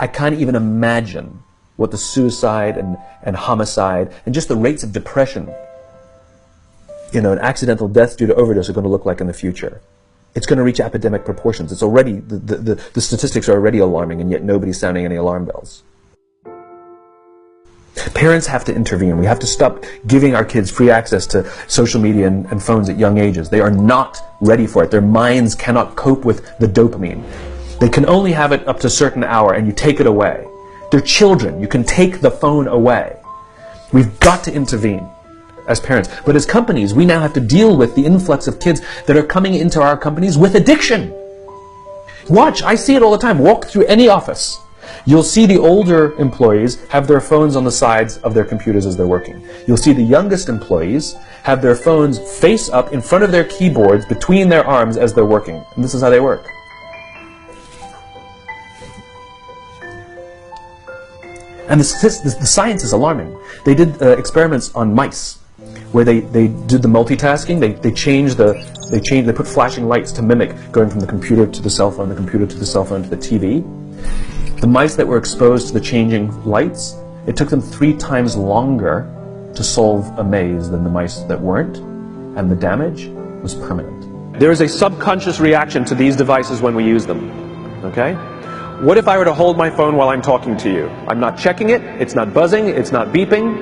I can't even imagine what the suicide and homicide and just the rates of depression, and accidental deaths due to overdose are going to look like in the future. It's going to reach epidemic proportions. It's already, the statistics are already alarming, and yet nobody's sounding any alarm bells. Parents have to intervene. We have to stop giving our kids free access to social media and phones at young ages. They are not ready for it. Their minds cannot cope with the dopamine. They can only have it up to a certain hour, and you take it away. They're children. You can take the phone away. We've got to intervene as parents. But as companies, we now have to deal with the influx of kids that are coming into our companies with addiction. Watch, I see it all the time. Walk through any office. You'll see the older employees have their phones on the sides of their computers as they're working. You'll see the youngest employees have their phones face up in front of their keyboards between their arms as they're working. And this is how they work. And the science is alarming. They did experiments on mice where they did the multitasking. They put flashing lights to mimic going from the computer to the cell phone, the computer to the cell phone to the TV. The mice that were exposed to the changing lights, it took them 3 times longer to solve a maze than the mice that weren't, and the damage was permanent. There is a subconscious reaction to these devices when we use them, okay? What if I were to hold my phone while I'm talking to you? I'm not checking it, it's not buzzing, it's not beeping,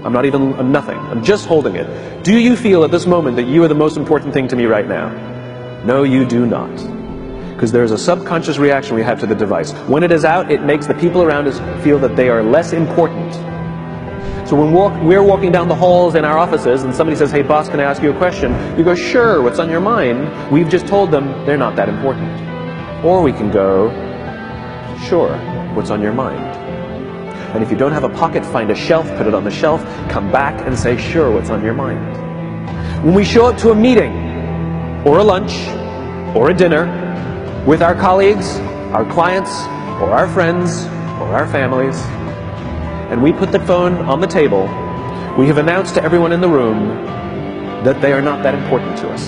I'm nothing, I'm just holding it. Do you feel at this moment that you are the most important thing to me right now? No, you do not. Because there is a subconscious reaction we have to the device. When it is out, it makes the people around us feel that they are less important. So when we're walking down the halls in our offices and somebody says, hey boss, can I ask you a question? You go, sure, what's on your mind? We've just told them they're not that important. Or we can go, sure, what's on your mind? And if you don't have a pocket, find a shelf, put it on the shelf, come back and say, sure, what's on your mind? When we show up to a meeting, or a lunch, or a dinner, with our colleagues, our clients, or our friends, or our families, and we put the phone on the table, we have announced to everyone in the room that they are not that important to us.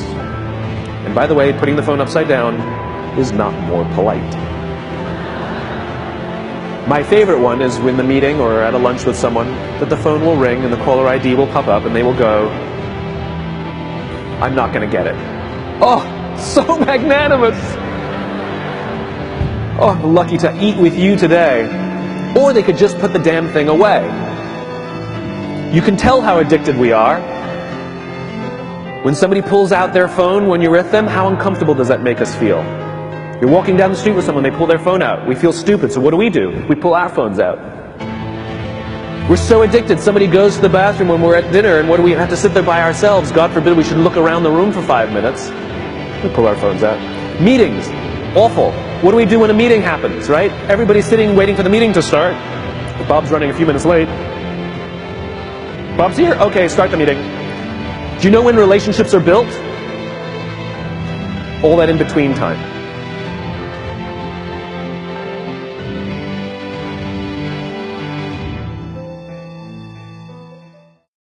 And by the way, putting the phone upside down is not more polite. My favorite one is when the meeting or at a lunch with someone, that the phone will ring and the caller ID will pop up and they will go, I'm not going to get it. Oh, so magnanimous! Oh, lucky to eat with you today. Or they could just put the damn thing away. You can tell how addicted we are. When somebody pulls out their phone when you're with them, how uncomfortable does that make us feel? You're walking down the street with someone, they pull their phone out. We feel stupid, so what do? We pull our phones out. We're so addicted. Somebody goes to the bathroom when we're at dinner, and what do we have to sit there by ourselves? God forbid we should look around the room for 5 minutes. We pull our phones out. Meetings. Awful. What do we do when a meeting happens, right? Everybody's sitting waiting for the meeting to start. Bob's running a few minutes late. Bob's here? Okay, start the meeting. Do you know when relationships are built? All that in between time.